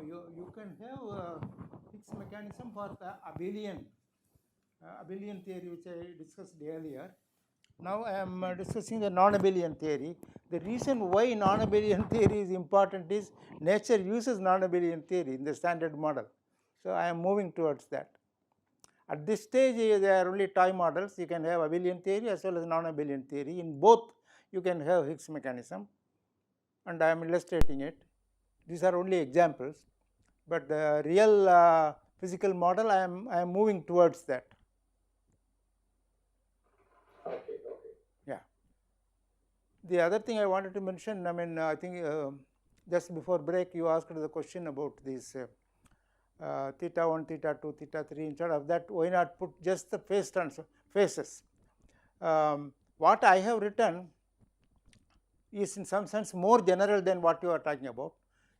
you can have Higgs mechanism for the abelian theory, which I discussed earlier. Now I am discussing the non-abelian theory. The reason why non-abelian theory is important is nature uses non-abelian theory in the standard model. So I am moving towards that. At this stage, there are only toy models. You can have abelian theory as well as non-abelian theory. In both, you can have Higgs mechanism, and I am illustrating it. These are only examples, but the real physical model, I am moving towards that. Yeah. The other thing I wanted to mention, I think just before break, you asked the question about this theta 1, theta 2, theta 3. Instead of that, why not put just the phases? What I have written is in some sense more general than what you are talking about.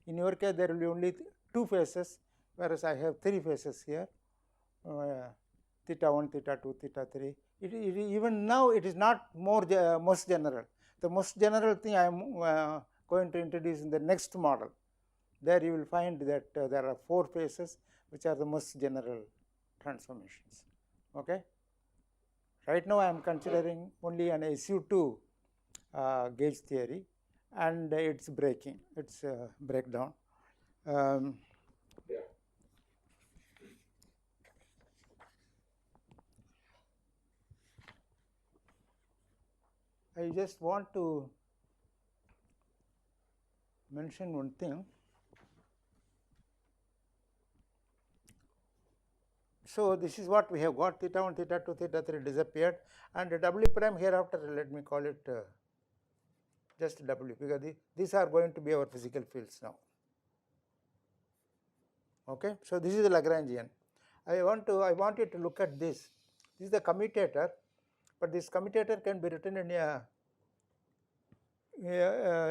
In your case, there will be only 2 phases, whereas I have 3 phases here, theta 1, theta 2, theta 3. Even now, it is not most general. The most general thing I am going to introduce in the next model. There you will find that there are 4 phases, which are the most general transformations. Okay. Right now, I am considering only an SU2 gauge theory and its breakdown. I just want to mention one thing. So this is what we have got: theta 1, theta 2, theta 3 disappeared, and W prime hereafter, let me call it just W, because these are going to be our physical fields now. Okay, so this is the Lagrangian. I want you to look at this. This is the commutator, but this commutator can be written in a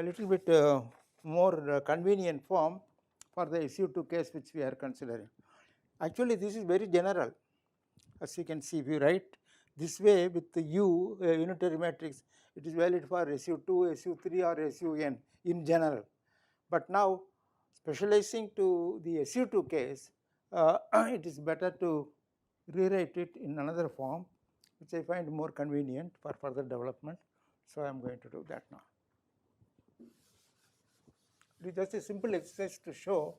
little bit more convenient form for the SU2 case which we are considering. Actually, this is very general. As you can see, if you write this way with the U unitary matrix, it is valid for SU2, SU3 or SUn in general. But now, specializing to the SU2 case, it is better to rewrite it in another form, which I find more convenient for further development. So I am going to do that now. It is just a simple exercise to show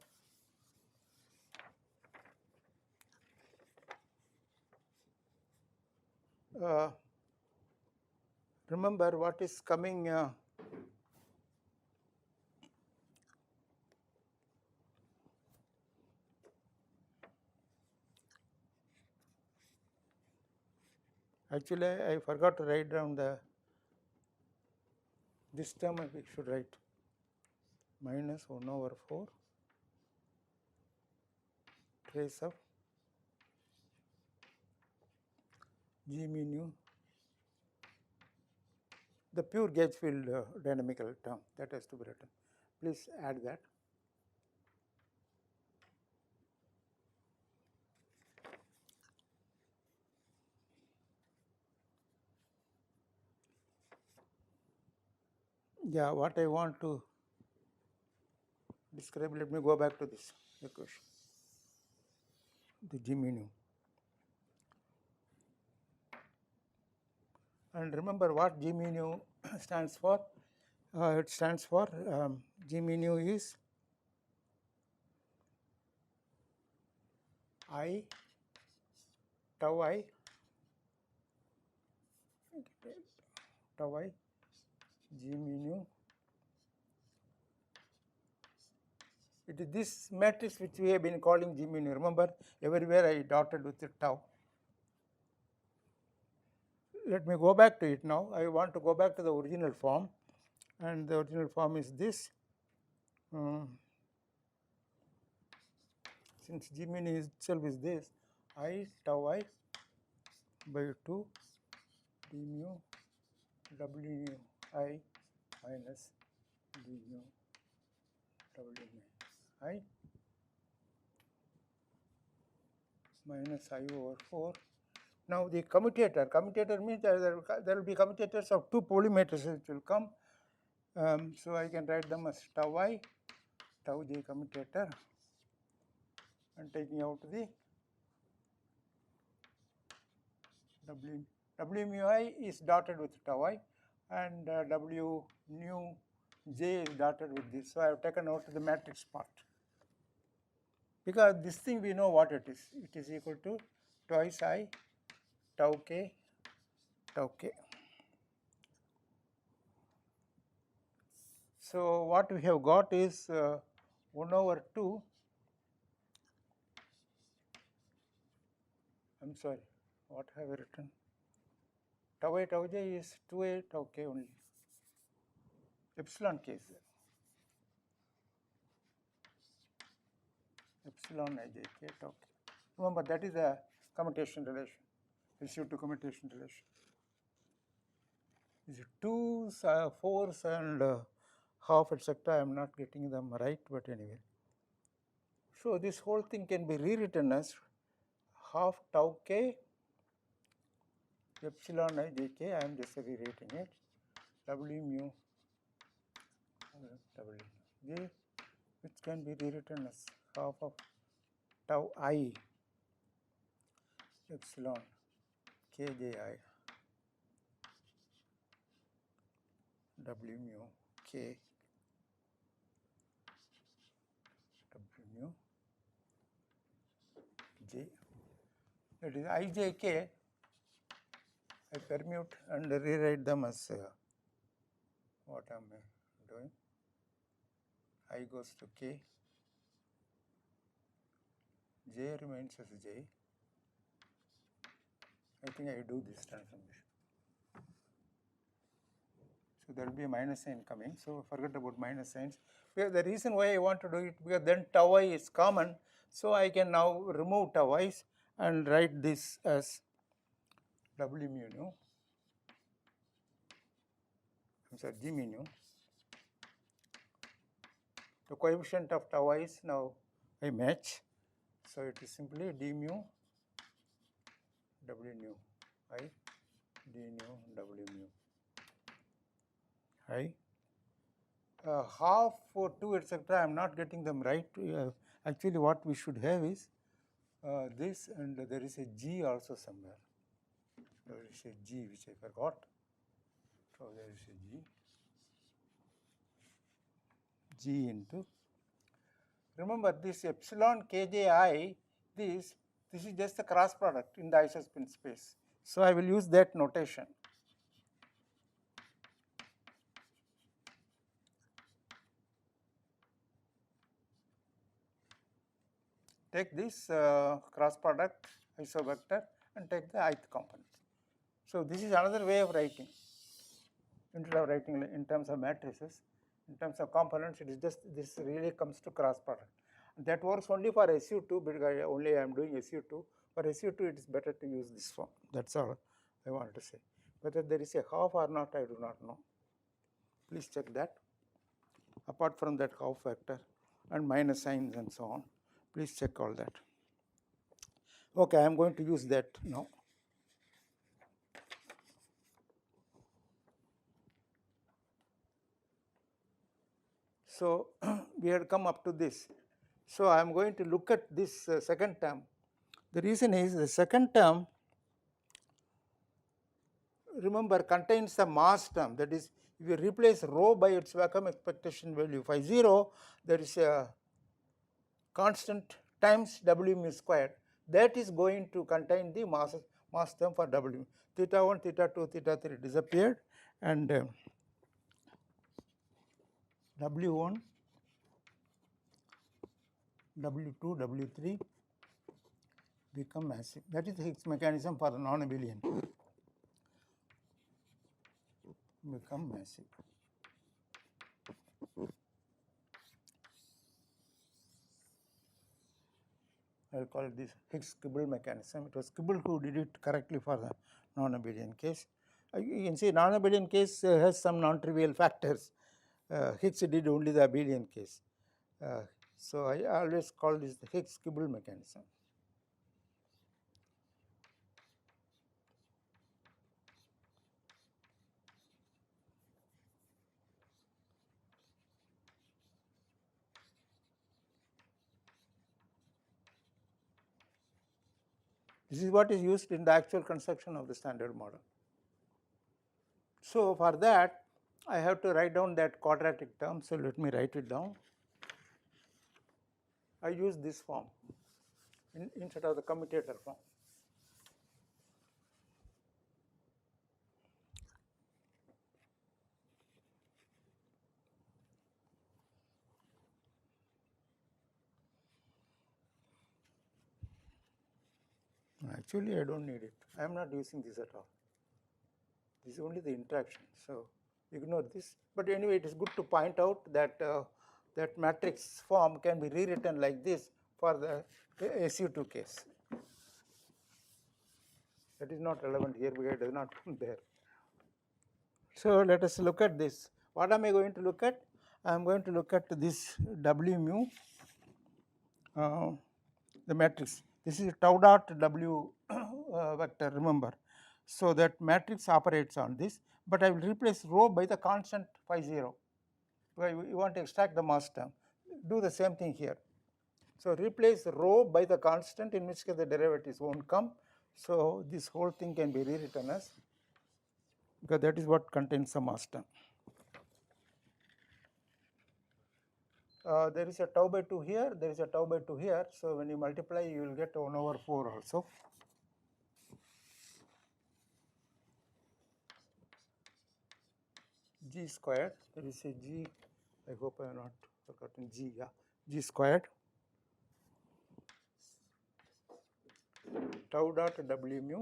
remember what is coming actually I forgot to write down this term. I should write minus 1 over 4 trace of G mu nu, the pure gauge field dynamical term that has to be written. Please add that. Yeah, what I want to describe, let me go back to this equation, the G mu nu. And remember what G mu nu stands for. It stands for G mu nu is I tau I G mu nu. It is this matrix which we have been calling G mu nu. Remember, everywhere I dotted with the tau. Let me go back to it now. I want to go back to the original form, and the original form is this. Since G mu nu itself is this, I tau I by 2 d mu W mu I minus d mu W mu I minus I over 4. Now the commutator means there will be commutators of 2 Pauli matrices which will come. So I can write them as tau I, tau J commutator and taking out the W mu I is dotted with tau I, and W nu j is dotted with this. So I have taken out the matrix part, because this thing we know what it is. It is equal to twice I tau k tau k. So what we have got is 1 over 2. I'm sorry, what have I written? Tau I tau j is 2a tau k only. Epsilon k is there. Epsilon I j k tau k. Remember, that is a commutation relation, SU to commutation relation. Is it 2, 4, and half, etc. I am not getting them right, but anyway. So this whole thing can be rewritten as half tau k epsilon I j k. I am just rewriting it. W mu W j, which can be rewritten as half of tau I epsilon k j I W mu k W mu j. That is I j k. I permute and rewrite them as what am I doing? I goes to k, j remains as j. I think I do this transformation. So there will be a minus sign coming. So forget about minus signs. Because the reason why I want to do it, because then tau I is common. So I can now remove tau i's and write this as W mu nu. I'm sorry, G mu nu. The coefficient of tau i's now I match. So it is simply d mu W nu I d nu W mu I. Half or 2, etc. I am not getting them right. Actually, what we should have is this, and there is a G also somewhere. There is a G which I forgot. So there is a G. G into. Remember this epsilon kji, this is just the cross product in the isospin space. So I will use that notation. Take this cross product isobvector and take the ith component. So this is another way of writing. Instead of writing in terms of matrices, in terms of components, it is just this really comes to cross product. That works only for SU2, because only I am doing SU2. For SU2, it is better to use this form. That's all I want to say. Whether there is a half or not, I do not know. Please check that. Apart from that half factor and minus signs and so on, please check all that. Okay, I am going to use that now. So we had come up to this. So I am going to look at this second term. The reason is the second term, remember, contains the mass term. That is, if you replace rho by its vacuum expectation value phi 0, there is a constant times W mu squared. That is going to contain the mass term for W. Theta 1, theta 2, theta 3 disappeared, and W1, W2, W3 become massive. That is the Higgs mechanism for the non-abelian. Become massive. I will call it this Hex Cable mechanism. It was Cable who did it correctly for the non-abelian case. You can see non-abelian case has some non-trivial factors. Higgs did only the abelian case. So I always call this the Hex Cable mechanism. This is what is used in the actual construction of the standard model. So for that, I have to write down that quadratic term. So let me write it down. I use this form instead of the commutator form. Actually, I don't need it. I am not using this at all. This is only the interaction. So ignore this. But anyway, it is good to point out that that matrix form can be rewritten like this for the SU2 case. That is not relevant here because it does not come there. So let us look at this. What am I going to look at? I am going to look at this W mu, the matrix. This is tau dot W vector, remember. So that matrix operates on this, but I will replace rho by the constant phi 0. You want to extract the mass term. Do the same thing here. So replace rho by the constant, in which case the derivatives won't come. So this whole thing can be rewritten as, because that is what contains the mass term. There is a tau by 2 here, there is a tau by 2 here. So when you multiply, you will get 1 over 4 also. G squared, there is a G, I hope I have not forgotten G, yeah, G squared, tau dot W mu,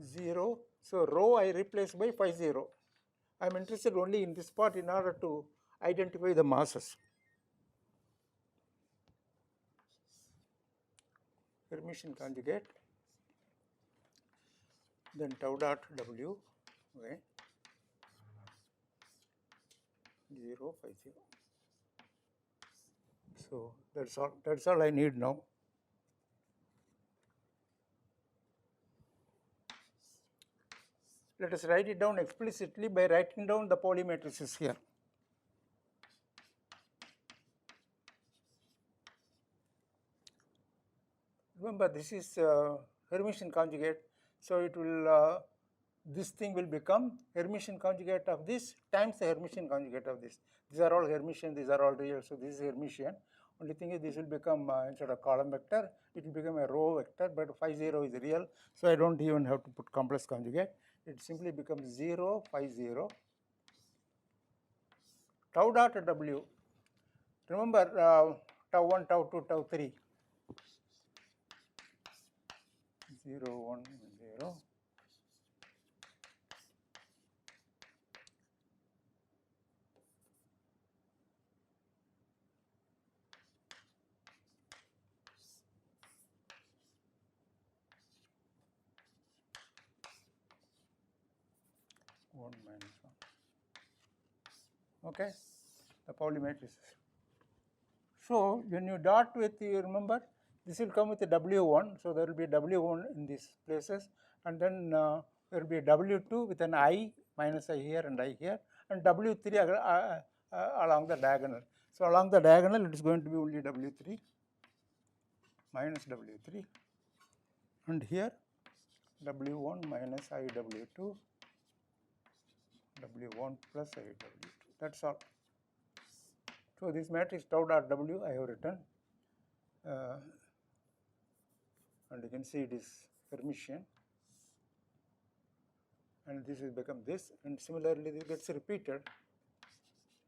0. So rho I replace by phi 0. I am interested only in this part in order to identify the masses. Hermitian conjugate, then tau dot W, okay, 0, phi 0. So that's all I need now. Let us write it down explicitly by writing down the Pauli matrices here. Remember, this is Hermitian conjugate, so it will this thing will become Hermitian conjugate of this times the Hermitian conjugate of this. These are all Hermitian, these are all real, so this is Hermitian. Only thing is this will become instead of column vector, it will become a row vector, but phi 0 is real, so I don't even have to put complex conjugate. It simply becomes 0, phi 0, tau dot W. Remember tau 1, tau 2, tau 3. 0, 1, 0. Okay, the Pauli matrices. So when you dot with, you remember, this will come with a W1, so there will be W1 in these places, and then there will be a W2 with an I, minus I here and I here, and W3 along the diagonal. So along the diagonal, it is going to be only W3 minus W3, and here W1 minus IW2, W1 plus IW2. That's all. So this matrix tau dot W I have written, and you can see it is Hermitian, and this will become this, and similarly this gets repeated,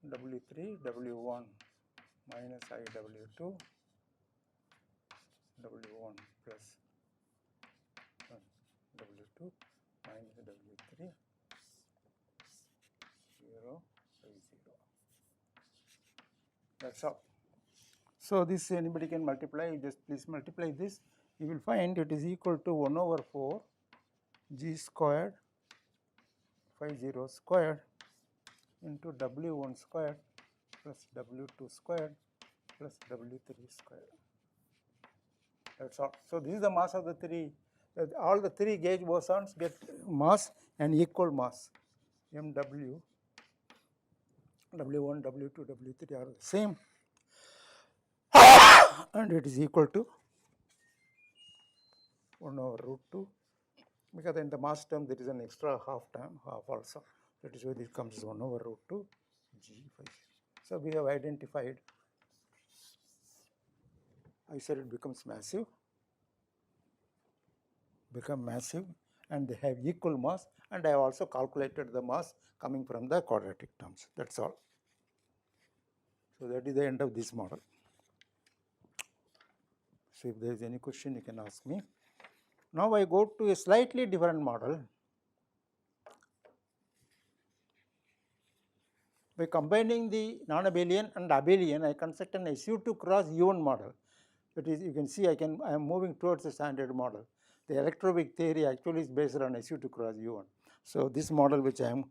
W3, W1 minus IW2, W1 plus W2 minus W3, 0, 0. That's all. So this anybody can multiply, you just please multiply this. You will find it is equal to 1 over 4 G squared phi 0 squared into W1 squared plus W2 squared plus W3 squared. That's all. So this is the mass of the three. All the three gauge bosons get mass and equal mass. MW, W1, W2, W3 are the same. and it is equal to 1 over root 2, because in the mass term there is an extra half also. That is why this comes 1 over root 2 g phi. So we have identified, I said it becomes massive, and they have equal mass, and I have also calculated the mass coming from the quadratic terms. That's all. So that is the end of this model. So if there is any question, you can ask me. Now I go to a slightly different model. By combining the non-abelian and abelian, I construct an SU2 cross U1 model. That is, you can see I am moving towards the standard model. The electroweak theory actually is based on SU2 cross U1. So this model which I am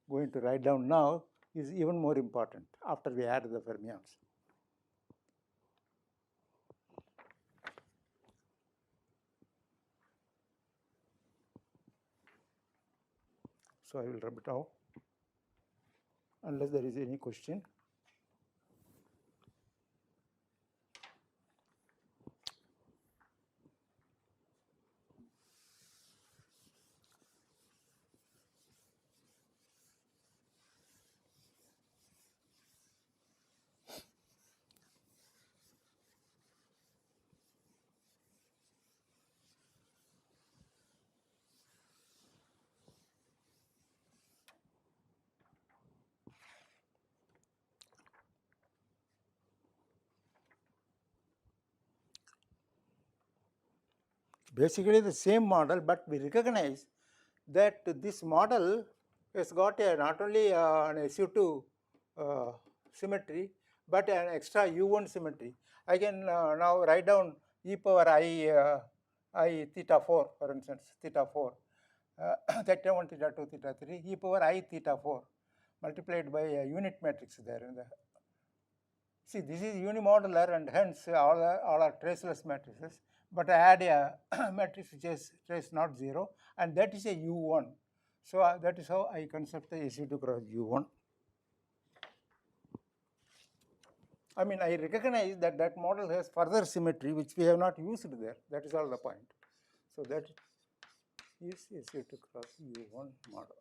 going to write down now is even more important after we add the fermions. So I will rub it out unless there is any question. Basically the same model, but we recognize that this model has got not only an SU2 symmetry, but an extra U1 symmetry. I can now write down e power I theta 4, for instance, theta 4, theta 1, theta 2, theta 3, e power I theta 4 multiplied by a unit matrix there. See, this is unimodular, and hence all are traceless matrices. But I add a matrix which is trace not 0, and that is a U1. So that is how I construct the SU2 cross U1. I mean, I recognize that that model has further symmetry which we have not used there. That is all the point. So that is SU2 cross U1 model.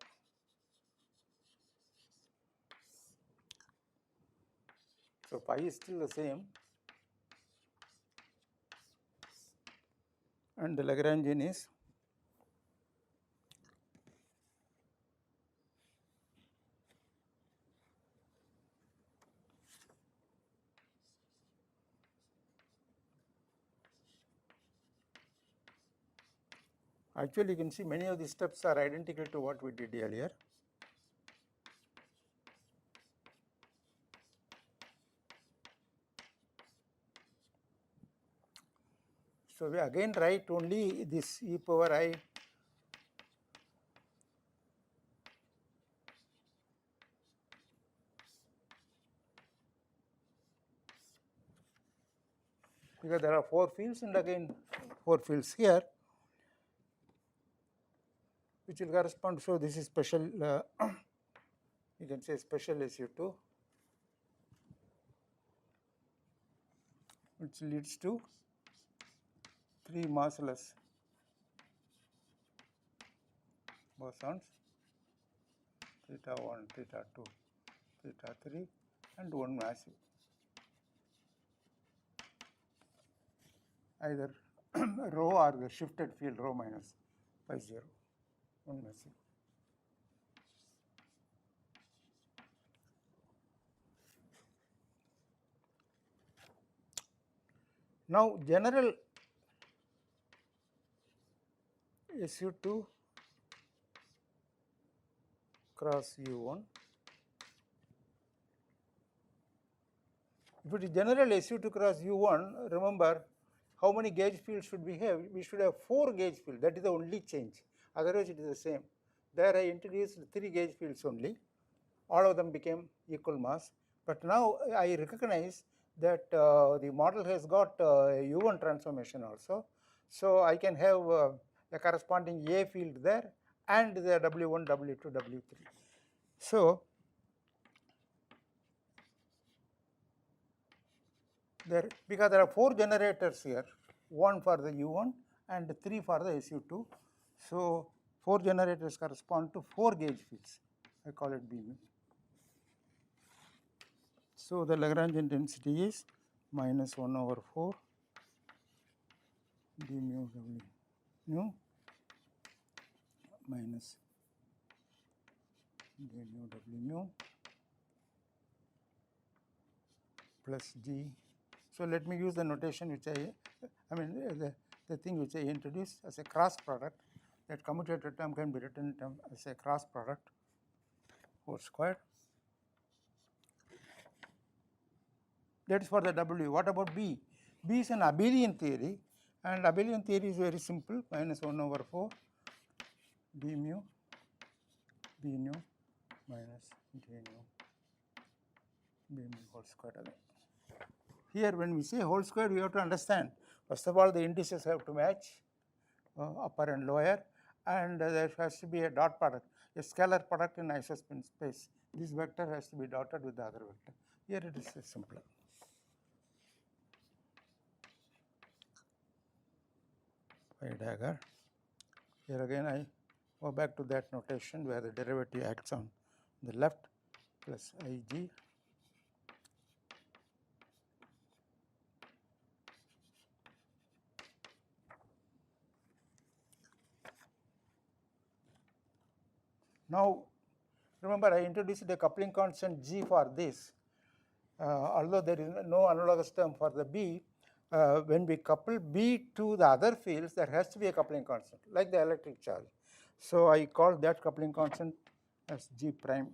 So phi is still the same, and the Lagrangian is actually, you can see many of these steps are identical to what we did earlier. So we again write only this e power I because there are 4 fields and again 4 fields here, which will correspond. So this is special, you can say special SU2, which leads to 3 massless bosons, theta 1, theta 2, theta 3, and 1 massive. Either rho or the shifted field rho minus phi 0, 1 massive. Now general SU2 cross U1. If it is general SU2 cross U1, remember how many gauge fields should we have? We should have 4 gauge fields. That is the only change. Otherwise, it is the same. There I introduced 3 gauge fields only. All of them became equal mass. But now I recognize that the model has got a U1 transformation also. So I can have a corresponding A field there and the W1, W2, W3. So there, because there are 4 generators here, 1 for the U1 and 3 for the SU2. So, 4 generators correspond to 4 gauge fields. I call it B mu. So, the Lagrangian density is minus 1 over 4 d mu W mu minus d mu W mu plus G. So, let me use the notation which I mean the thing which I introduced as a cross product. That commutator term can be written as a cross product whole square. That is for the W. What about B? B is an abelian theory, and abelian theory is very simple, minus 1 over 4 d mu B nu minus d nu B mu whole square again. Here when we say whole square, we have to understand, first of all, the indices have to match, upper and lower, and there has to be a dot product, a scalar product in isospin space. This vector has to be dotted with the other vector. Here it is simpler. Pi dagger. Here again I go back to that notation where the derivative acts on the left plus Ig now. Remember, I introduced the coupling constant G for this. Although there is no analogous term for the B, when we couple B to the other fields, there has to be a coupling constant, like the electric charge. So, I call that coupling constant as G prime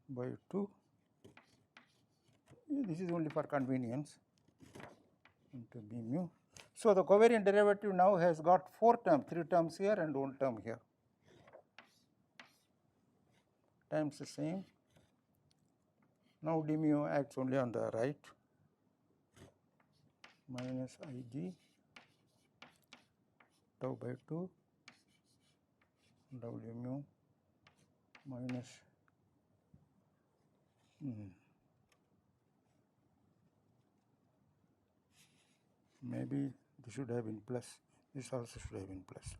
by 2. This is only for convenience into B mu. So, the covariant derivative now has got 4 terms, 3 terms here and 1 term here, times the same. Now, d mu acts only on the right, minus Ig tau by 2 W mu minus maybe this should have been plus, this also should have been plus.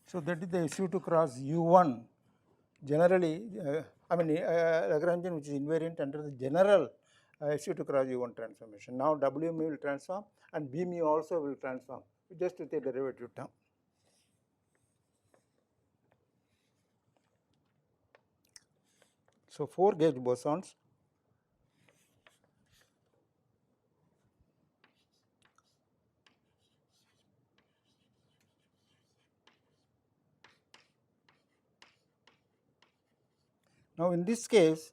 So, that is the SU2 cross U1. Generally, I mean Lagrangian which is invariant under the general SU2 cross U1 transformation. Now, W mu will transform and B mu also will transform just with a derivative term. So, 4 gauge bosons. Now, in this case,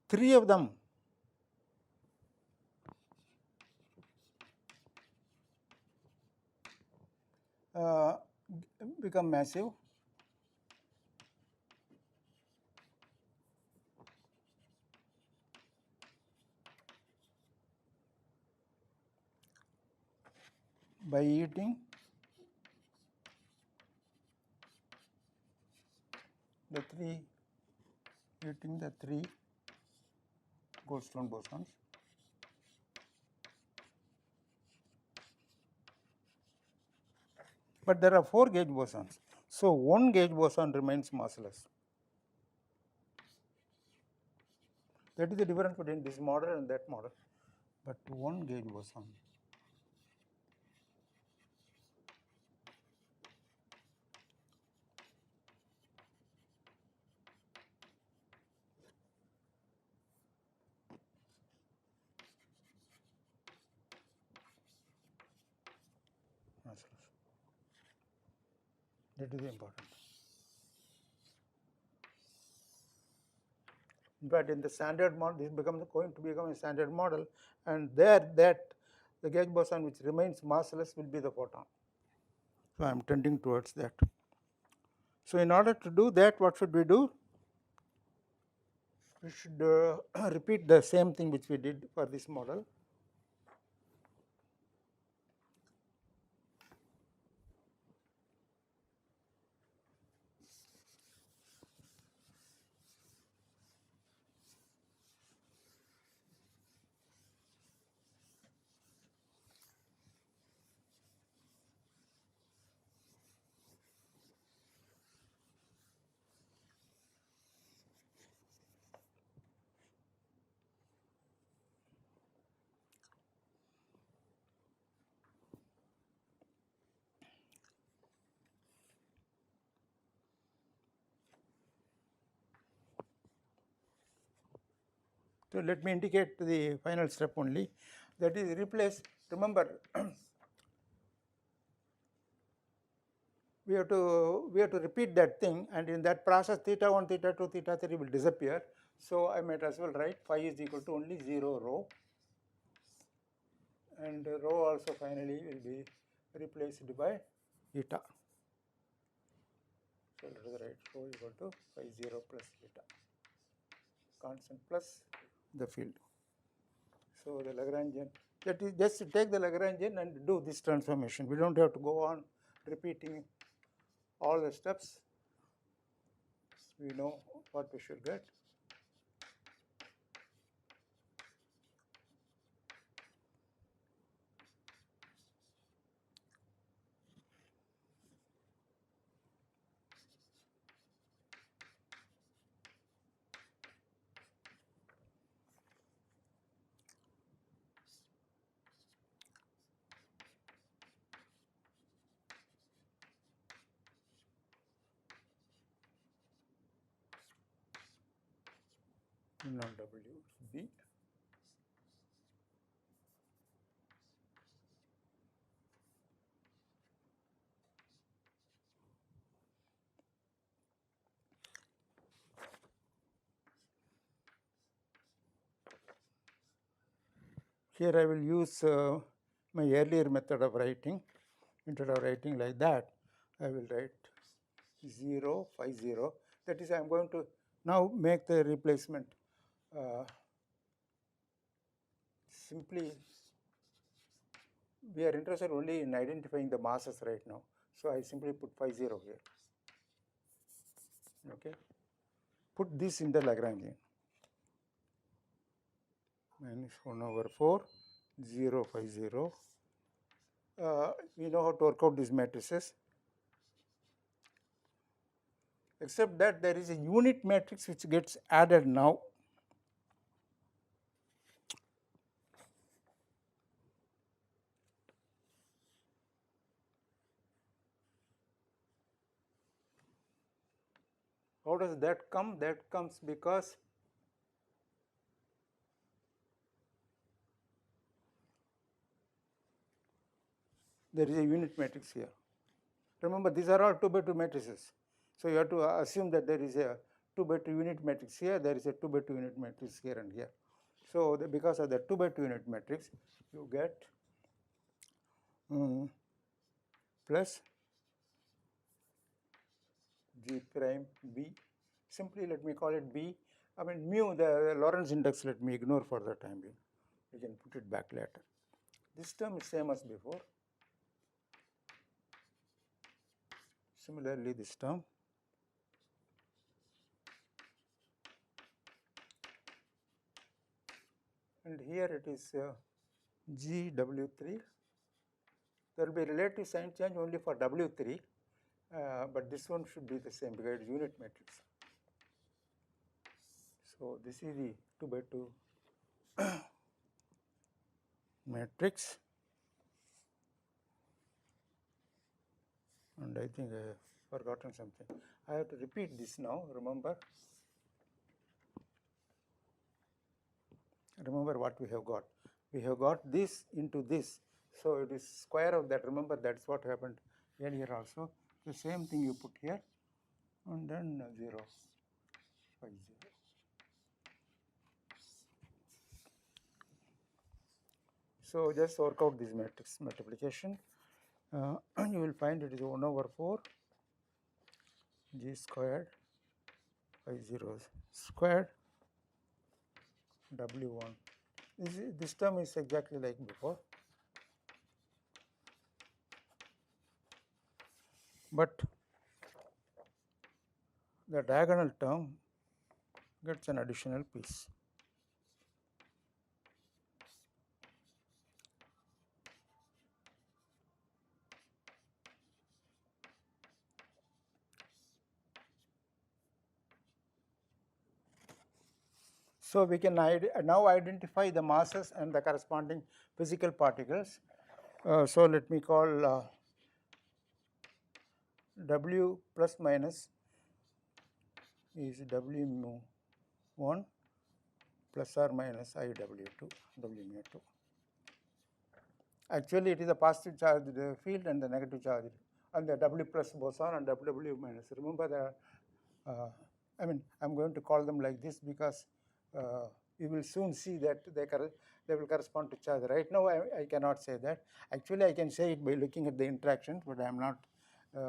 3 of them become massive. By eating the 3 Goldstone bosons. But there are 4 gauge bosons. So, 1 gauge boson remains massless. That is the difference between this model and that model, but 1 gauge boson. That is important. But in the standard model, this becomes going to become a standard model, and there that the gauge boson which remains massless will be the photon. So, I am tending towards that. So, in order to do that, what should we do? We should repeat the same thing which we did for this model. So, let me indicate the final step only, that is replace. Remember, we have to repeat that thing, and in that process theta 1, theta 2, theta 3 will disappear. So, I might as well write phi is equal to only 0 rho, and rho also finally will be replaced by eta. So, let us write rho equal to phi 0 plus eta, constant plus the field. So, the Lagrangian, that is just take the Lagrangian and do this transformation. We do not have to go on repeating all the steps. We know what we should get. Non-W B. Here I will use my earlier method of writing. Instead of writing like that, I will write 0 phi 0. That is, I am going to now make the replacement. Simply, we are interested only in identifying the masses right now. So, I simply put phi 0 here. Okay. Put this in the Lagrangian. Minus 1 over 4, 0 phi 0. We know how to work out these matrices, except that there is a unit matrix which gets added now. How does that come? That comes because there is a unit matrix here. Remember, these are all 2 by 2 matrices. So, you have to assume that there is a 2 by 2 unit matrix here, there is a 2 by 2 unit matrix here and here. So, because of the 2 by 2 unit matrix, you get plus G prime B. Simply let me call it B. I mean mu, the Lorentz index, let me ignore for the time being. We can put it back later. This term is same as before. Similarly, this term. And here it is GW3. There will be relative sign change only for W3, but this one should be the same because it is unit matrix. So, this is the 2 by 2 matrix, and I think I have forgotten something. I have to repeat this now. Remember what we have got. We have got this into this. So, it is square of that. Remember, that is what happened earlier also. The same thing you put here, and then 0 phi 0. So, just work out this matrix multiplication. you will find it is 1 over 4 g squared phi 0 squared W1. This term is exactly like before, but the diagonal term gets an additional piece. So, we can now identify the masses and the corresponding physical particles. So, let me call W plus minus is W mu 1 plus or minus I W2, W mu 2. Actually, it is a positive charged field and the negative charge and the W plus boson and W minus. Remember the I mean, I am going to call them like this because you will soon see that they will correspond to charge. Right now, I cannot say that. Actually, I can say it by looking at the interactions, but I am not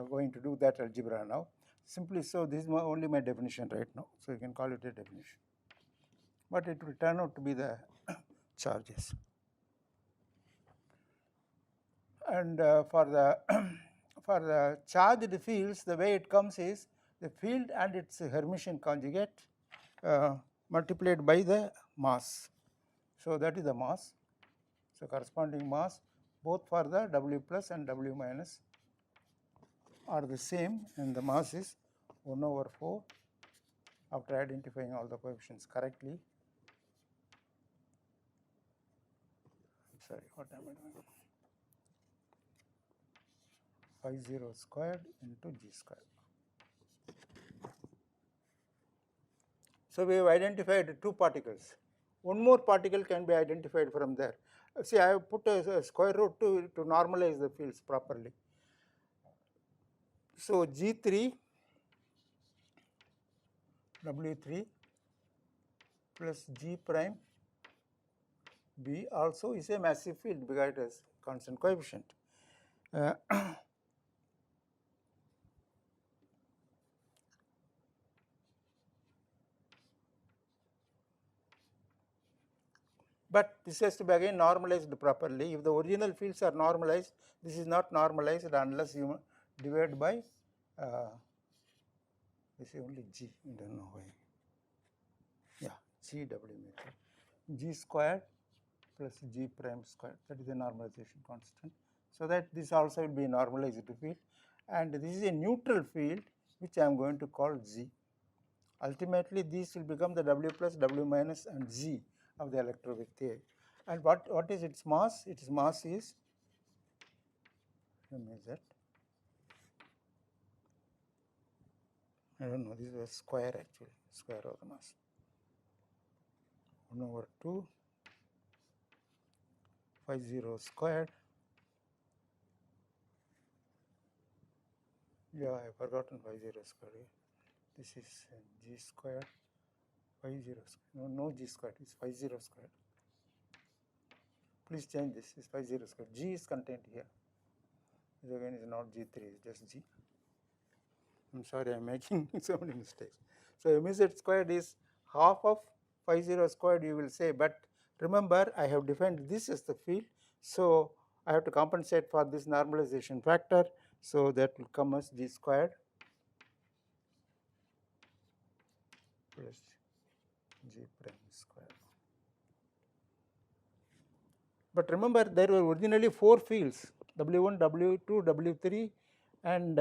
going to do that algebra now. Simply so, this is only my definition right now. So, you can call it a definition. But it will turn out to be the charges. And for the charged fields, the way it comes is the field and its Hermitian conjugate multiplied by the mass. So, that is the mass. So, corresponding mass both for the W plus and W minus are the same, and the mass is 1 over 4 after identifying all the coefficients correctly. Sorry, what am I doing? Phi 0 squared into g squared. So, we have identified 2 particles. One more particle can be identified from there. See, I have put a square root to normalize the fields properly. So, G3 W3 plus G prime B also is a massive field because it has constant coefficient. But this has to be again normalized properly. If the original fields are normalized, this is not normalized unless you divide by this is only G, I don't know why. Yeah, G W method. G squared plus G prime squared, that is the normalization constant. So, that this also will be a normalized field, and this is a neutral field which I am going to call Z. Ultimately, these will become the W plus, W minus and Z of the electroweak theory. And what is its mass? Its mass is, let me that, I don't know, this is a square actually, square of the mass. 1 over 2 phi 0 squared. Yeah, I have forgotten phi 0 squared. This is G squared phi 0 squared. No G squared, it's phi 0 squared. Please change this, it's phi 0 squared. G is contained here. This again is not G3, it's just G. I'm sorry, I'm making so many mistakes. So, MZ squared is half of phi 0 squared, you will say, but remember I have defined this as the field. So, I have to compensate for this normalization factor. So, that will come as G squared plus G prime squared. But remember, there were originally 4 fields, W1, W2, W3 and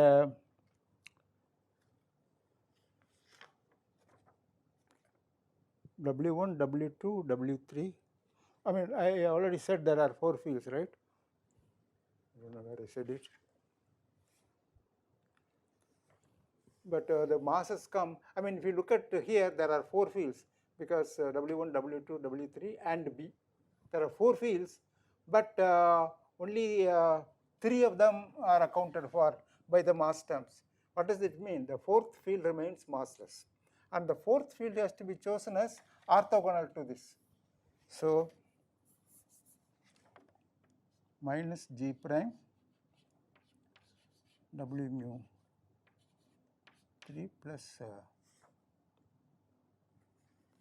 W1, W2, W3. I mean, I already said there are 4 fields, right? I don't know where I said it. But the masses come, I mean, if you look at here, there are 4 fields because W1, W2, W3 and B. There are 4 fields, but only 3 of them are accounted for by the mass terms. What does it mean? The 4th field remains massless, and the 4th field has to be chosen as orthogonal to this. So, minus G prime W mu 3 plus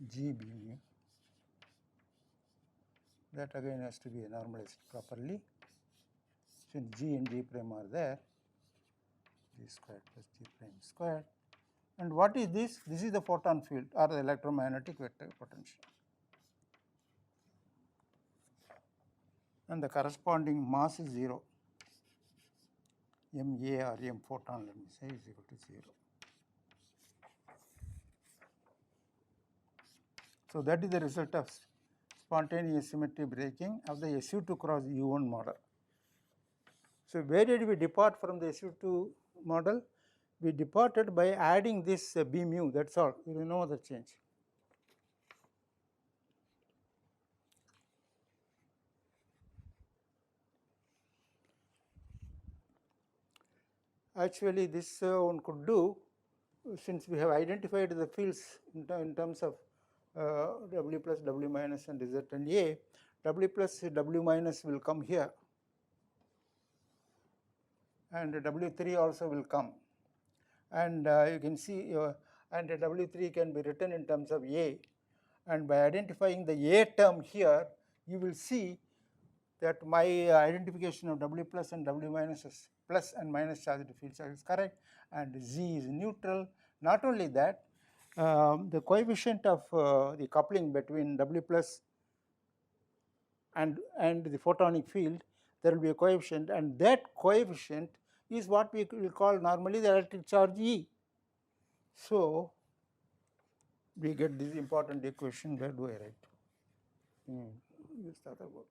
G B mu. That again has to be normalized properly. Since G and G prime are there, G squared plus G prime squared. And what is this? This is the photon field or the electromagnetic vector potential. And the corresponding mass is 0. MA or M photon, let me say, is equal to 0. So that is the result of spontaneous symmetry breaking of the SU2 cross U1 model. So where did we depart from the SU2 model? We departed by adding this B mu, that's all, there is no other change. Actually, this one could do, since we have identified the fields in terms of W plus, W minus and Z and A, W plus, W minus will come here, and W3 also will come. And you can see, and W3 can be written in terms of A. And by identifying the A term here, you will see that my identification of W plus and W minus is plus and minus charged fields is correct, and Z is neutral. Not only that, the coefficient of the coupling between W plus and the photonic field, there will be a coefficient, and that coefficient is what we will call normally the electric charge E. So we get this important equation. Where do I write? Use the other word.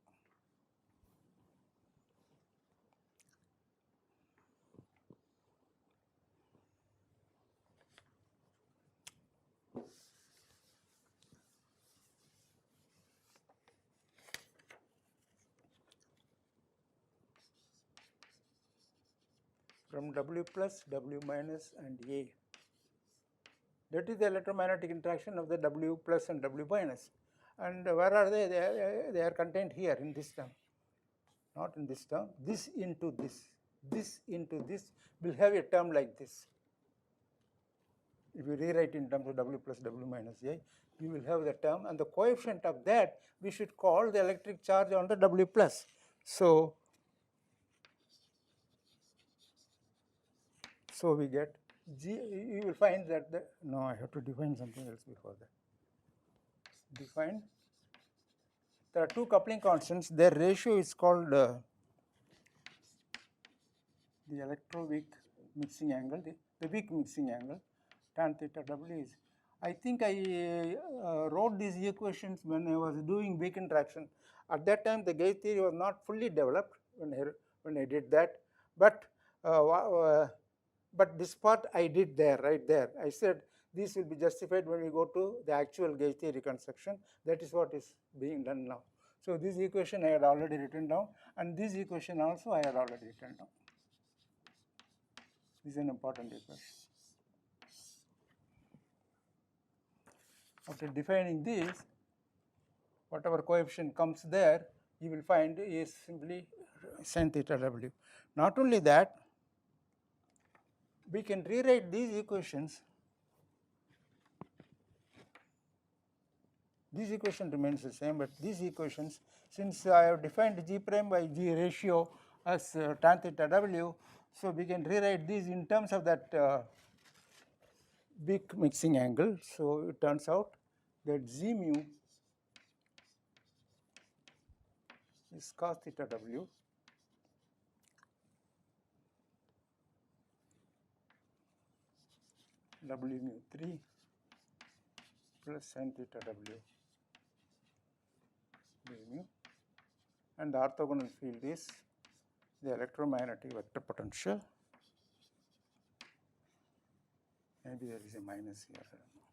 From W plus, W minus and A. That is the electromagnetic interaction of the W plus and W minus. And where are they? They are contained here in this term, not in this term. This into this into this will have a term like this. If you rewrite in terms of W plus, W minus A, you will have the term, and the coefficient of that we should call the electric charge on the W plus. So we get G, you will find that no, I have to define something else before that. Define, there are two coupling constants, their ratio is called the electroweak mixing angle, the weak mixing angle, tan theta W is, I think I wrote these equations when I was doing weak interaction. At that time the gauge theory was not fully developed when I did that, but this part I did there, right there. I said this will be justified when we go to the actual gauge theory construction. That is what is being done now. So this equation I had already written down, and this equation also I had already written down. This is an important equation. After defining this, whatever coefficient comes there, you will find is simply sin theta W. Not only that, we can rewrite these equations. This equation remains the same, but these equations, since I have defined G prime by G ratio as tan theta W, so we can rewrite these in terms of that weak mixing angle. So it turns out that Z mu is cos theta W W mu 3 plus sin theta W mu, and the orthogonal field is the electromagnetic vector potential. Maybe there is a minus here, I don't know.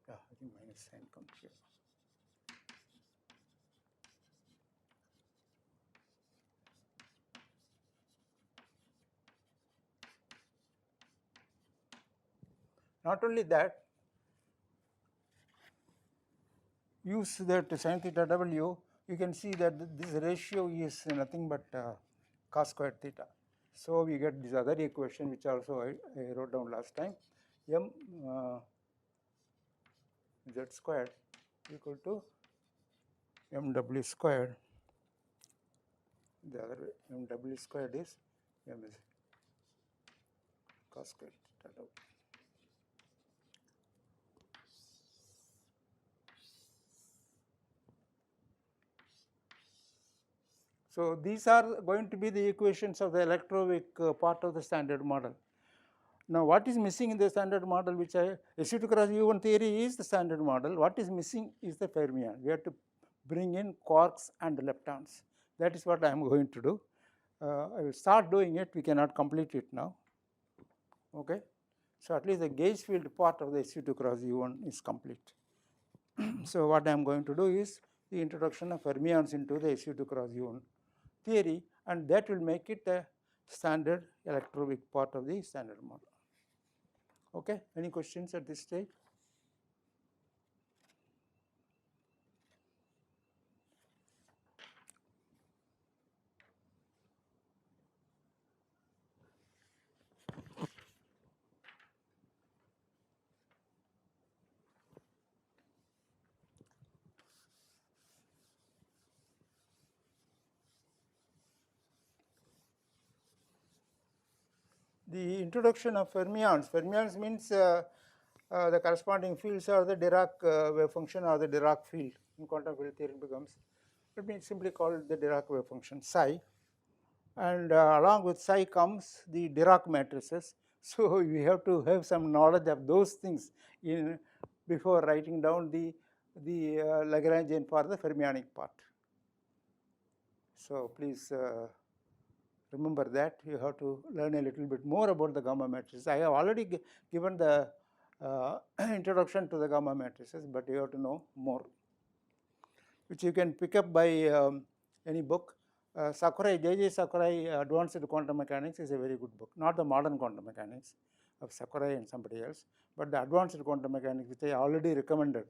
Yeah, I think minus sign comes here. Not only that, use that sin theta W, you can see that this ratio is nothing but cos squared theta. So we get this other equation which also I wrote down last time, m z squared equal to mw squared. The other way, mw squared is m is cos squared theta. So these are going to be the equations of the electroweak part of the standard model. Now what is missing in the standard model, which SU2 cross U1 theory is the standard model. What is missing is the fermion. We have to bring in quarks and leptons. That is what I am going to do. I will start doing it. We cannot complete it now. Okay. So at least the gauge field part of the SU2 cross U1 is complete. So what I am going to do is the introduction of fermions into the SU2 cross U1 theory, and that will make it a standard electroweak part of the standard model. Okay. Any questions at this stage? The introduction of fermions. Fermions means the corresponding fields are the Dirac wave function or the Dirac field. In quantum field theory it becomes, let me simply call it the Dirac wave function psi. And along with psi comes the Dirac matrices. So we have to have some knowledge of those things before writing down the Lagrangian for the fermionic part. So please remember that you have to learn a little bit more about the gamma matrices. I have already given the introduction to the gamma matrices, but you have to know more, which you can pick up by any book. Sakurai, J.J. Sakurai, Advanced Quantum Mechanics is a very good book. Not the modern quantum mechanics of Sakurai and somebody else, but the Advanced Quantum Mechanics, which I already recommended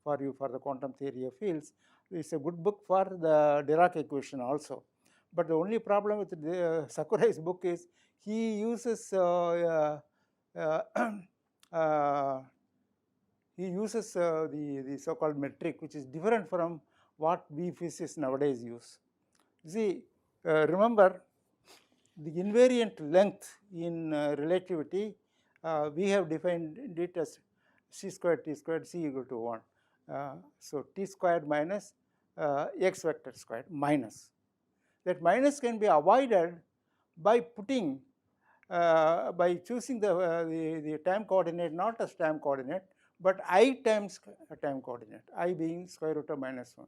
for you for the quantum theory of fields, is a good book for the Dirac equation also. But the only problem with Sakurai's book is he uses the so-called metric, which is different from what we physicists nowadays use. See, remember the invariant length in relativity, we have defined it as c squared t squared c equal to 1. So t squared minus x vector squared minus. That minus can be avoided by putting by choosing the time coordinate not as time coordinate, but I times time coordinate, I being square root of minus 1,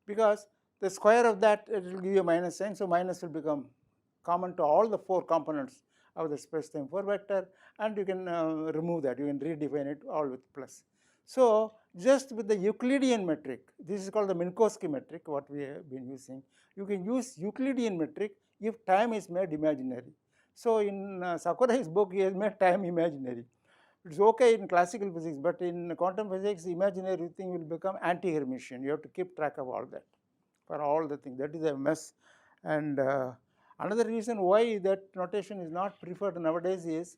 because the square of that, it will give you a minus sign, so minus will become common to all the 4 components of the space-time 4 vector, and you can remove that, you can redefine it all with plus. So just with the Euclidean metric, this is called the Minkowski metric, what we have been using. You can use Euclidean metric if time is made imaginary. So in Sakurai's book, he has made time imaginary. It's okay in classical physics, but in quantum physics, imaginary thing will become anti-Hermitian. You have to keep track of all that for all the things. That is a mess. And another reason why that notation is not preferred nowadays is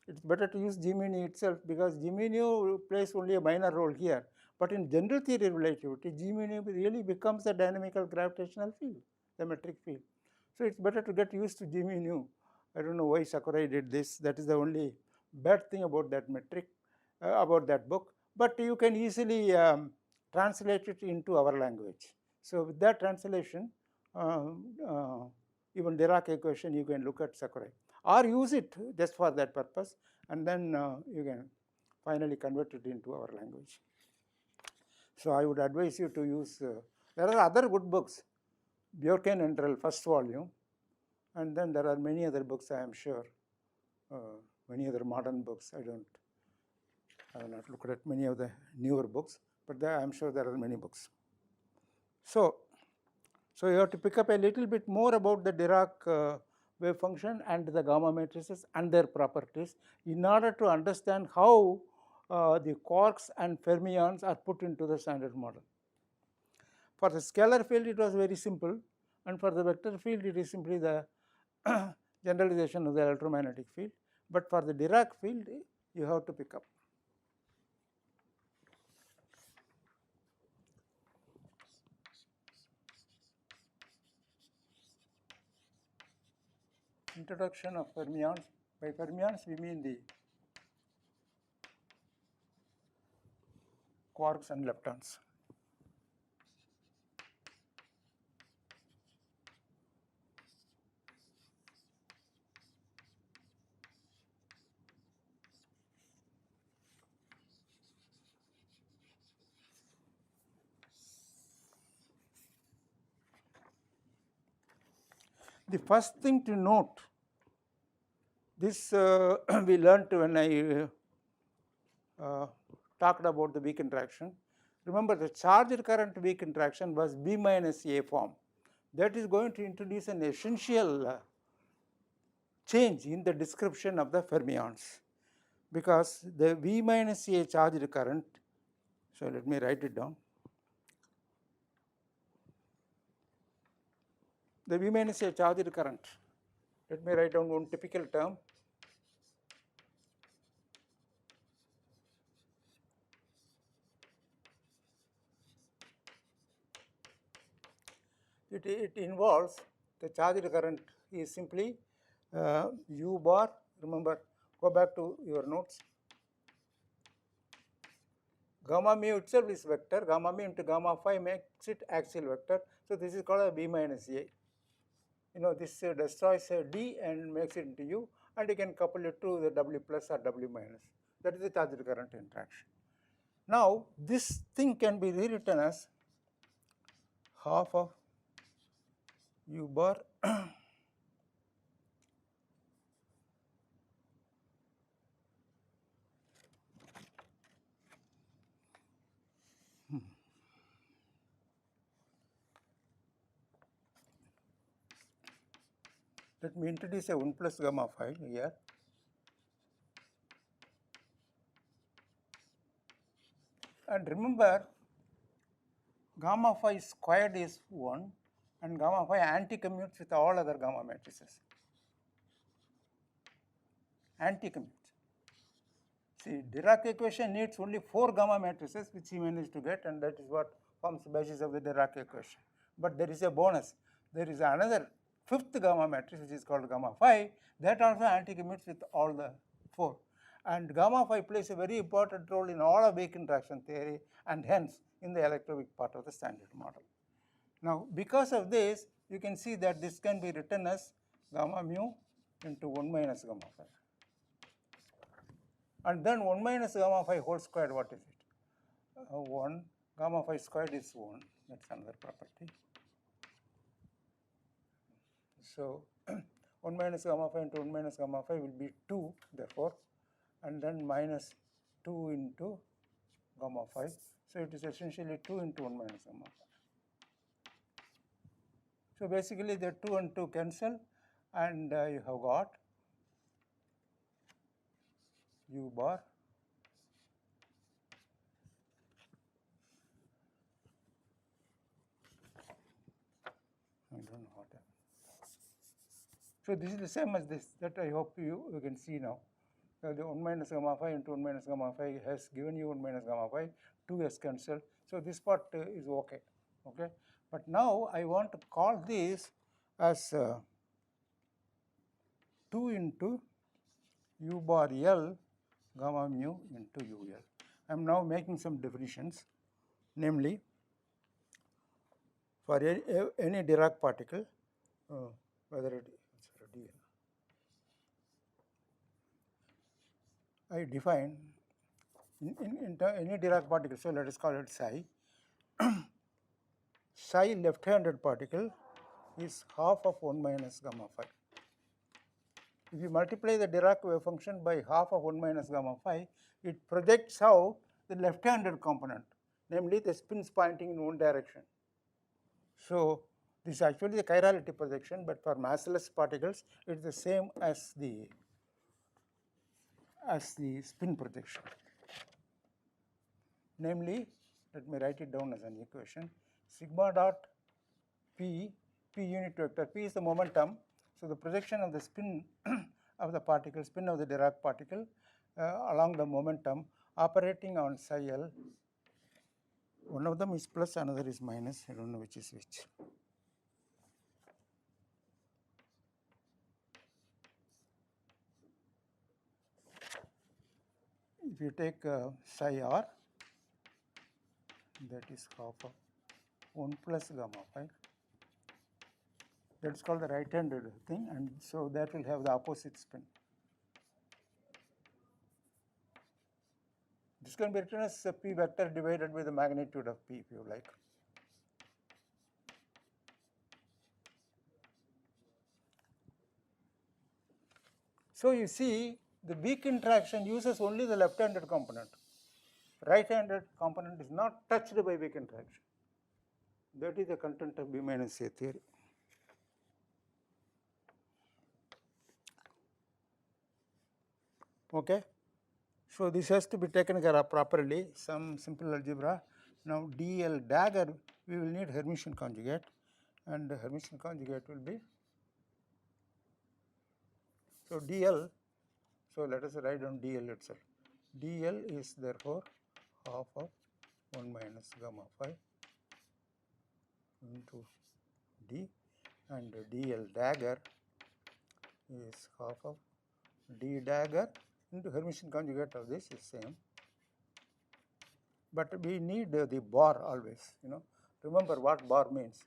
it's better to use G mu nu itself, because G mu nu plays only a minor role here. But in general theory of relativity, G mu nu really becomes a dynamical gravitational field, the metric field. So it's better to get used to G mu nu. I don't know why Sakurai did this. That is the only bad thing about that metric, about that book. But you can easily translate it into our language. So with that translation, even Dirac equation, you can look at Sakurai, or use it just for that purpose, and then you can finally convert it into our language. So I would advise you to use, there are other good books, Bjorken and Drell, first volume, and then there are many other books, I am sure, many other modern books. I have not looked at many of the newer books, but I am sure there are many books. So you have to pick up a little bit more about the Dirac wave function and the gamma matrices and their properties in order to understand how the quarks and fermions are put into the standard model. For the scalar field, it was very simple, and for the vector field, it is simply the generalization of the electromagnetic field, but for the Dirac field you have to pick up. Introduction of fermions. By fermions we mean the quarks and leptons. The first thing to note, this we learned when I talked about the weak interaction. Remember, the charged current weak interaction was B minus A form. That is going to introduce an essential change in the description of the fermions, because the V minus A charged current, so let me write it down. The V minus A charged current, let me write down one typical term. It involves, the charged current is simply U bar, remember, go back to your notes. Gamma mu itself is vector, gamma mu into gamma phi makes it axial vector. So this is called a B minus A. You know, this destroys D and makes it into U, and you can couple it to the W plus or W minus. That is the charged current interaction. Now this thing can be rewritten as half of U bar let me introduce a 1 plus gamma phi here. And remember, gamma phi squared is 1 and gamma phi anti-commutes with all other gamma matrices. Anti-commutes. See, Dirac equation needs only 4 gamma matrices, which he managed to get, and that is what forms the basis of the Dirac equation. But there is a bonus. There is another 5th gamma matrix, which is called gamma phi, that also anti-commutes with all the 4. And gamma phi plays a very important role in all of weak interaction theory, and hence in the electroweak part of the standard model. Now, because of this, you can see that this can be written as gamma mu into 1 minus gamma phi. And then 1 minus gamma phi whole squared, what is it? 1, gamma phi squared is 1, that is another property. So 1 minus gamma phi into 1 minus gamma phi will be 2, therefore, and then minus 2 into gamma phi. So it is essentially 2 into 1 minus gamma phi. So basically the 2 and 2 cancel, and you have got U bar I don't know what happened. So this is the same as this, that I hope you can see now. So the 1 minus gamma phi into 1 minus gamma phi has given you 1 minus gamma phi, 2 has cancelled. So this part is okay. But now I want to call this as 2 into U bar L gamma mu into UL. I am now making some definitions, namely for any Dirac particle, whether it is I define in any Dirac particle, so let us call it psi. Psi left-handed particle is half of 1 minus gamma phi. If you multiply the Dirac wave function by half of 1 minus gamma phi, it projects out the left-handed component, namely the spins pointing in one direction. So this is actually the chirality projection, but for massless particles, it is the same as the spin projection. Namely, let me write it down as an equation: sigma dot p unit vector. P is the momentum, So, the projection of the spin of the particle, spin of the Dirac particle along the momentum operating on psi L. One of them is plus, another is minus, I do not know which is which. If you take psi r, that is half of 1 plus gamma phi, that is called the right handed thing, and so that will have the opposite spin. This can be written as p vector divided by the magnitude of p if you like. So, you see the weak interaction uses only the left handed component. Right handed component is not touched by weak interaction. That is the content of B minus A theory. Okay. So, this has to be taken care of properly, some simple algebra. Now, dl dagger, we will need Hermitian conjugate, and the Hermitian conjugate will be, so dl, so let us write down dl itself. dl is therefore half of 1 minus gamma phi into d, and dl dagger is half of d dagger into Hermitian conjugate of this is same. But we need the bar always, remember what bar means.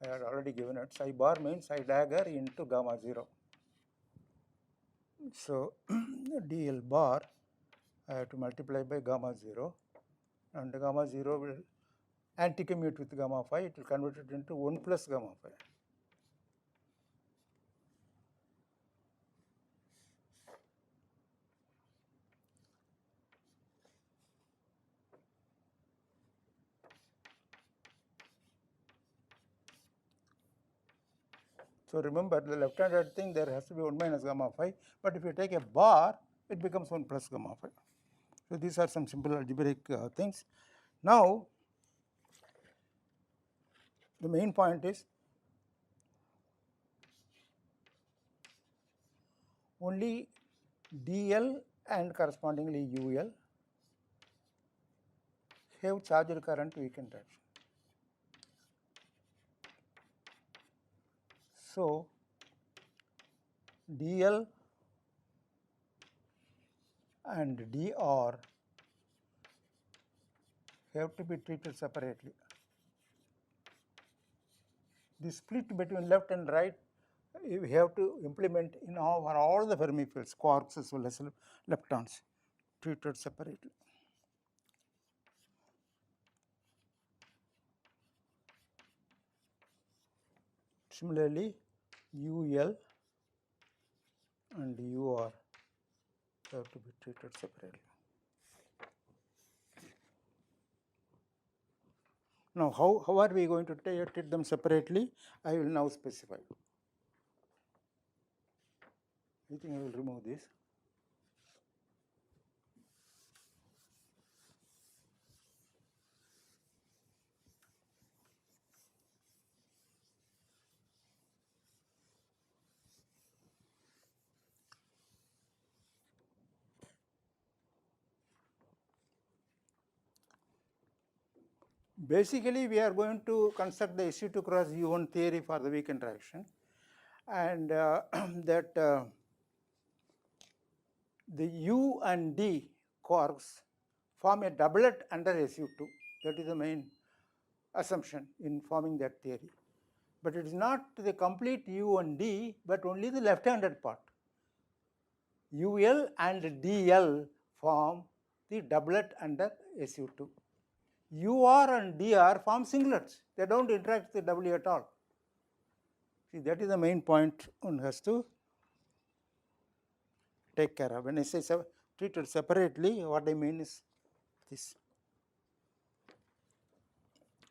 I had already given it. Psi bar means psi dagger into gamma 0. So, dl bar I have to multiply by gamma 0, and gamma 0 will anticommute with gamma phi, it will convert it into 1 plus gamma phi. So, remember the left handed thing, there has to be 1 minus gamma phi, but if you take a bar, it becomes 1 plus gamma phi. So, these are some simple algebraic things. Now, the main point is only dl and correspondingly ul have charged current weak interaction. So, dl and dr have to be treated separately. The split between left and right we have to implement in all the Fermi fields, quarks as well as leptons, treated separately. Similarly, ul and ur have to be treated separately. Now, how are we going to treat them separately? I will now specify. I think I will remove this. Basically, we are going to construct the SU2 cross U1 theory for the weak interaction, and that the U and D quarks form a doublet under SU2. That is the main assumption in forming that theory. But it is not the complete U and D, but only the left-handed part. UL and DL form the doublet under SU2. UR and DR form singlets. They do not interact with the W at all. See, that is the main point one has to take care of. When I say treated separately, what I mean is this.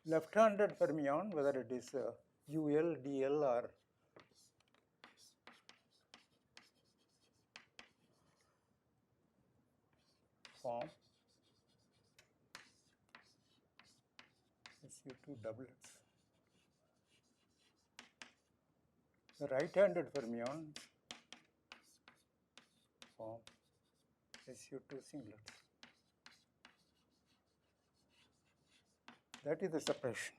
Left-handed fermion, whether it is UL, DL or form SU2 doublets. The right-handed fermion form SU2 singlets. That is the separation.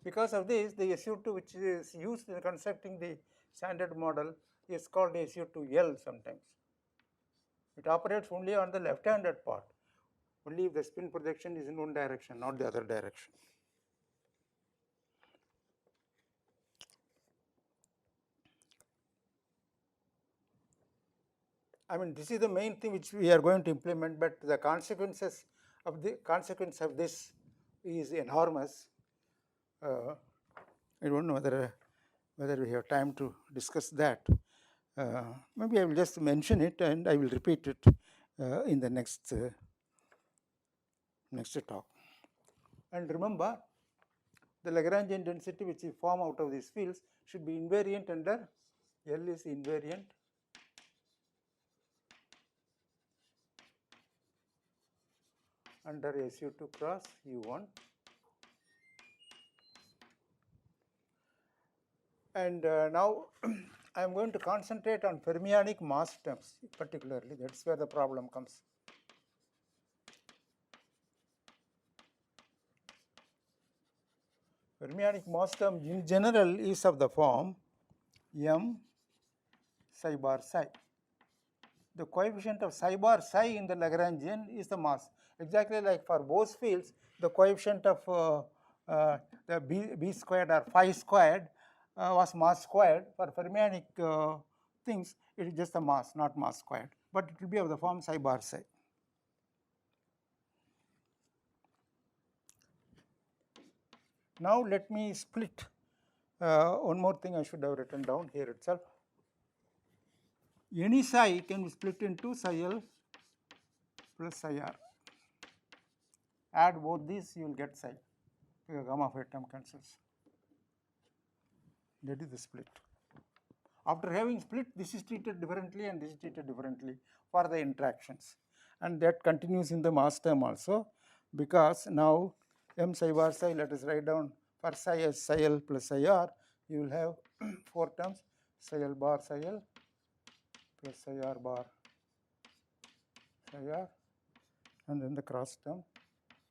Because of this, the SU2 which is used in constructing the standard model is called SU2L sometimes. It operates only on the left-handed part, only if the spin projection is in one direction, not the other direction. I mean, this is the main thing which we are going to implement, but the consequence of this is enormous. I don't know whether we have time to discuss that. Maybe I will just mention it and I will repeat it in the next talk. And remember, the Lagrangian density which is formed out of these fields should be invariant under L is invariant under SU2 cross U1. And now I am going to concentrate on fermionic mass terms particularly. That is where the problem comes. Fermionic mass term in general is of the form m psi bar psi. The coefficient of psi bar psi in the Lagrangian is the mass. Exactly like for Bose fields, the coefficient of the b squared or phi squared was mass squared. For fermionic things, it is just the mass, not mass squared, but it will be of the form psi bar psi. Now let me split one more thing I should have written down here itself. Any psi can be split into psi L plus psi R. Add both these, you will get psi. The gamma phi term cancels. That is the split. After having split, this is treated differently and this is treated differently for the interactions. And that continues in the mass term also, because now m psi bar psi, let us write down for psi as psi L plus psi R, you will have 4 terms, psi L bar psi L plus psi R bar psi R, and then the cross term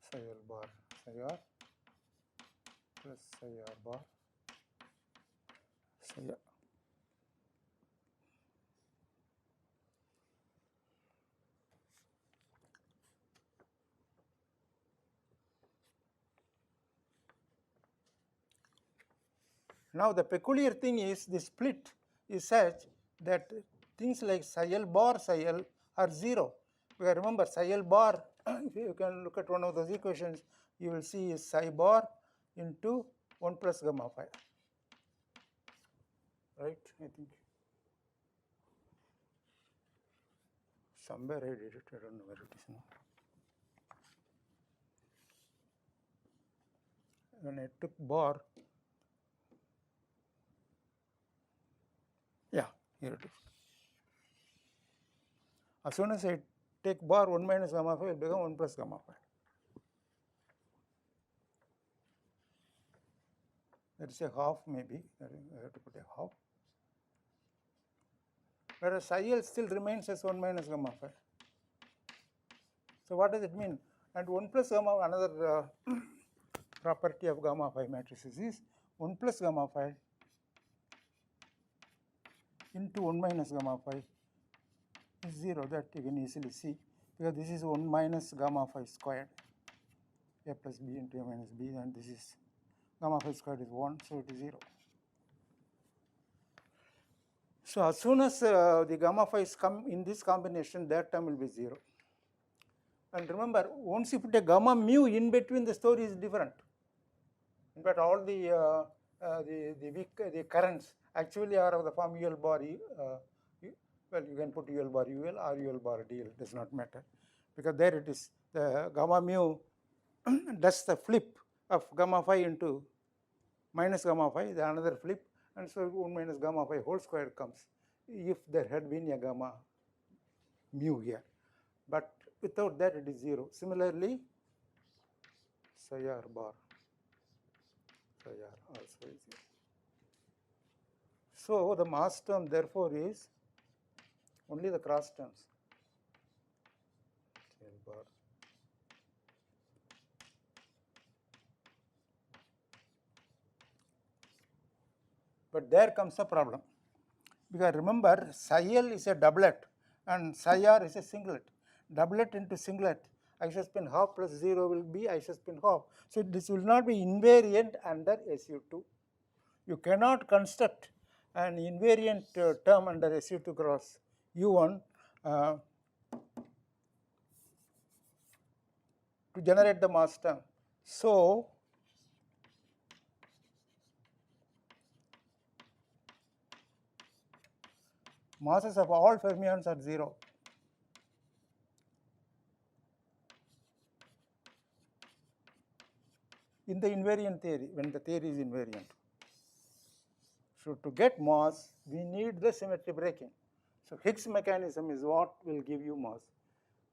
psi L bar psi R plus psi R bar psi R. Now the peculiar thing is the split is such that things like psi L bar psi L are 0. Because remember, psi L bar, if you can look at one of those equations, you will see is psi bar into 1 plus gamma phi. Right? I think somewhere I did it, I don't know where it is now. When I took bar, yeah, here it is. As soon as I take bar 1 minus gamma phi, it will become 1 plus gamma phi. That is a half maybe, I have to put a half. Whereas psi L still remains as 1 minus gamma phi. So what does it mean? And 1 plus gamma, another property of gamma phi matrices is 1 plus gamma phi into 1 minus gamma phi is 0. That you can easily see, because this is 1 minus gamma phi squared, a plus b into a minus b, and this is gamma phi squared is 1, so it is 0. So as soon as the gamma phi come in this combination, that term will be 0. And remember, once you put a gamma mu in between, the story is different. In fact, all the currents actually are of the form UL bar. Well, you can put UL bar UL or UL bar DL, does not matter, because there it is. The gamma mu does the flip of gamma phi into minus gamma phi, the another flip, and so 1 minus gamma phi whole square comes if there had been a gamma mu here. But without that, it is 0. Similarly, psi R bar psi R also is 0. So, the mass term therefore is only the cross terms. But there comes a problem, because remember psi L is a doublet and psi R is a singlet. Doublet into singlet, iso spin half plus 0 will be iso spin half. So, this will not be invariant under SU2. You cannot construct an invariant term under SU2 cross U1 to generate the mass term. So, masses of all fermions are 0. In the invariant theory, when the theory is invariant. So, to get mass, we need the symmetry breaking. So, Higgs mechanism is what will give you mass.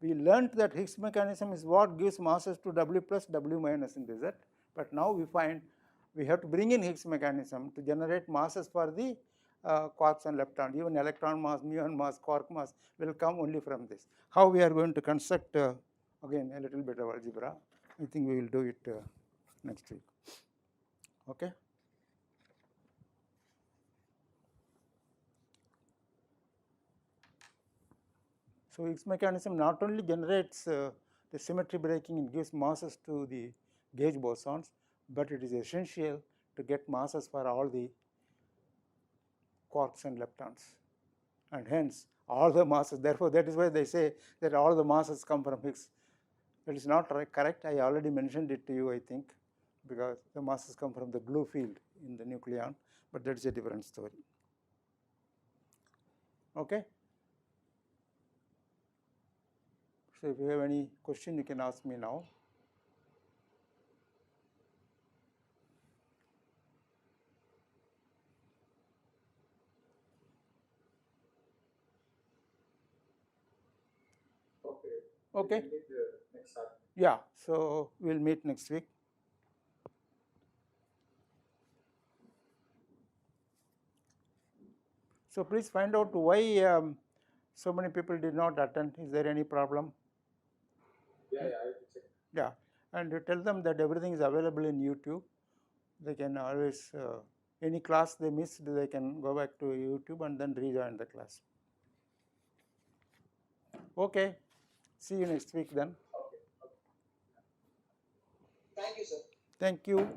We learnt that Higgs mechanism is what gives masses to W plus W minus in Z, but now we find we have to bring in Higgs mechanism to generate masses for the quarks and leptons. Even electron mass, muon mass, quark mass will come only from this. How we are going to construct, again a little bit of algebra. I think we will do it next week. Okay. So, Higgs mechanism not only generates the symmetry breaking and gives masses to the gauge bosons, but it is essential to get masses for all the quarks and leptons, and hence all the masses. Therefore, that is why they say that all the masses come from Higgs. That is not correct. I already mentioned it to you, I think, because the masses come from the glue field in the nucleon, but that is a different story. Okay. So, if you have any question, you can ask me now. Okay. Yeah. So, we will meet next week. So, please find out why so many people did not attend. Is there any problem? Yeah, I will check. Yeah, and you tell them that everything is available in YouTube. They can always, any class they missed, they can go back to YouTube and then rejoin the class. Okay, see you next week then. Okay. Thank you, sir. Thank you.